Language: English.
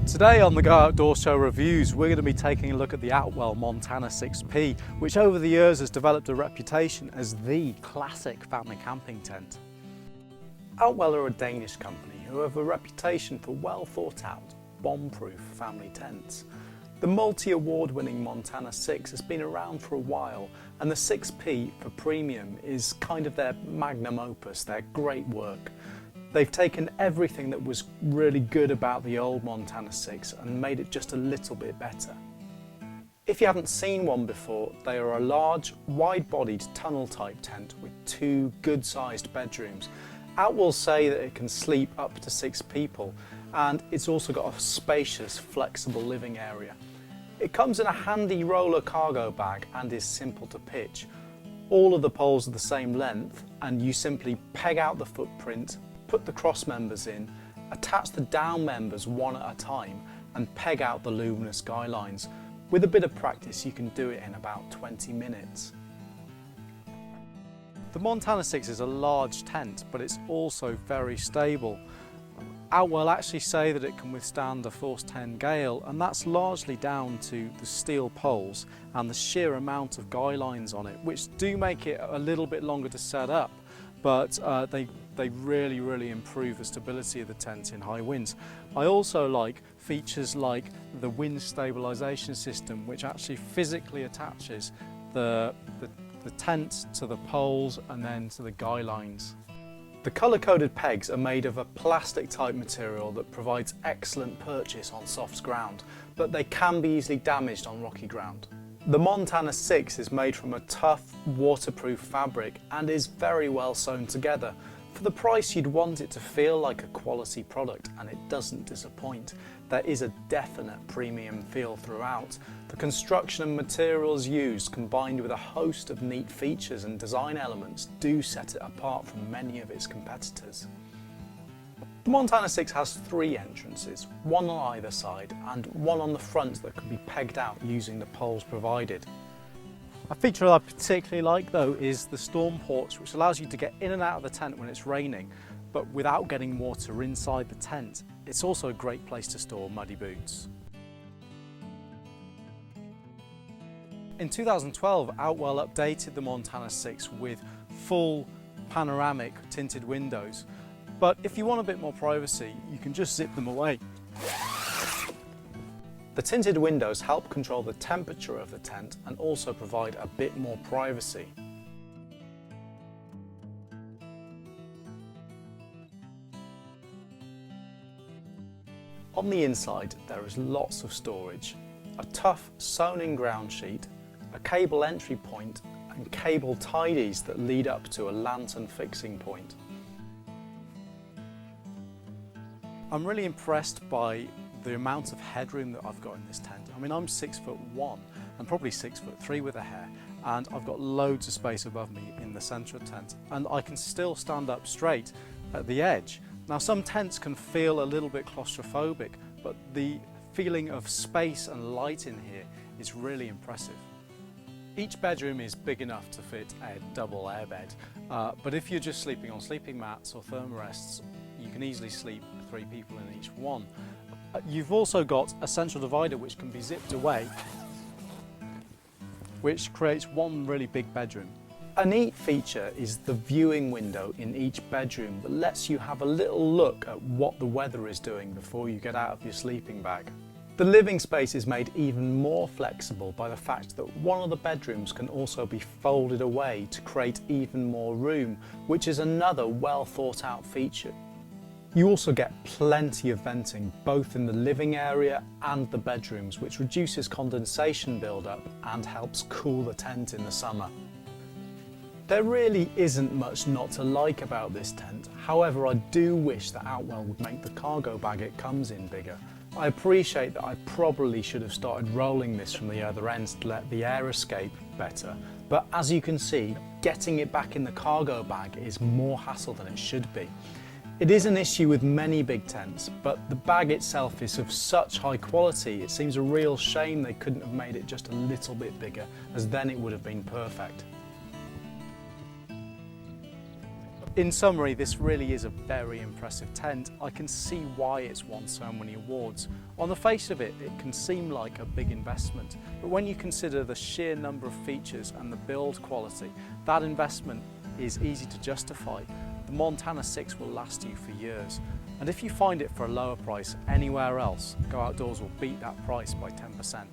Today on the Go Outdoor Show Reviews, we're going to be taking a look at the Outwell Montana 6P, which over the years has developed a reputation as the classic family camping tent. Outwell are a Danish company who have a reputation for well thought out, bomb-proof family tents. The multi-award winning Montana 6 has been around for a while, and the 6P for premium is kind of their magnum opus, their great work. They've taken everything that was really good about the old Montana 6 and made it just a little bit better. If you haven't seen one before, they are a large, wide-bodied tunnel-type tent with two good-sized bedrooms. Outwell say that it can sleep up to 6 people, and it's also got a spacious, flexible living area. It comes in a handy roller cargo bag and is simple to pitch. All of the poles are the same length, and you simply peg out the footprint, put the cross members in, attach the down members one at a time, and peg out the luminous guy lines. With a bit of practice, you can do it in about 20 minutes. The Montana 6 is a large tent, but it's also very stable. Outwell actually say that it can withstand a force 10 gale, and that's largely down to the steel poles and the sheer amount of guy lines on it, which do make it a little bit longer to set up, but they really improve the stability of the tent in high winds. I also like features like the wind stabilization system, which actually physically attaches the tent to the poles and then to the guy lines. The colour-coded pegs are made of a plastic type material that provides excellent purchase on soft ground, but they can be easily damaged on rocky ground. The Montana 6 is made from a tough, waterproof fabric and is very well sewn together. For the price, you'd want it to feel like a quality product, and it doesn't disappoint. There is a definite premium feel throughout. The construction and materials used, combined with a host of neat features and design elements, do set it apart from many of its competitors. The Montana 6 has 3 entrances, one on either side and one on the front that can be pegged out using the poles provided. A feature I particularly like though is the storm porch, which allows you to get in and out of the tent when it's raining, but without getting water inside the tent. It's also a great place to store muddy boots. In 2012, Outwell updated the Montana 6 with full panoramic tinted windows. But if you want a bit more privacy, you can just zip them away. The tinted windows help control the temperature of the tent and also provide a bit more privacy. On the inside, there is lots of storage. A tough sewn-in ground sheet, a cable entry point, and cable tidies that lead up to a lantern fixing point. I'm really impressed by the amount of headroom that I've got in this tent. I mean, I'm 6'1" and probably 6'3" with a hair, and I've got loads of space above me in the centre of the tent, and I can still stand up straight at the edge. Now, some tents can feel a little bit claustrophobic, but the feeling of space and light in here is really impressive. Each bedroom is big enough to fit a double airbed, but if you're just sleeping on sleeping mats or thermarests, you can easily sleep 3 people in each one. You've also got a central divider which can be zipped away, which creates one really big bedroom. A neat feature is the viewing window in each bedroom that lets you have a little look at what the weather is doing before you get out of your sleeping bag. The living space is made even more flexible by the fact that one of the bedrooms can also be folded away to create even more room, which is another well thought out feature. You also get plenty of venting both in the living area and the bedrooms, which reduces condensation buildup and helps cool the tent in the summer. There really isn't much not to like about this tent. However, I do wish that Outwell would make the cargo bag it comes in bigger. I appreciate that I probably should have started rolling this from the other end to let the air escape better, but as you can see, getting it back in the cargo bag is more hassle than it should be. It is an issue with many big tents, but the bag itself is of such high quality, it seems a real shame they couldn't have made it just a little bit bigger, as then it would have been perfect. In summary, this really is a very impressive tent. I can see why it's won so many awards. On the face of it, it can seem like a big investment, but when you consider the sheer number of features and the build quality, that investment is easy to justify. The Montana 6 will last you for years, and if you find it for a lower price anywhere else, Go Outdoors will beat that price by 10%.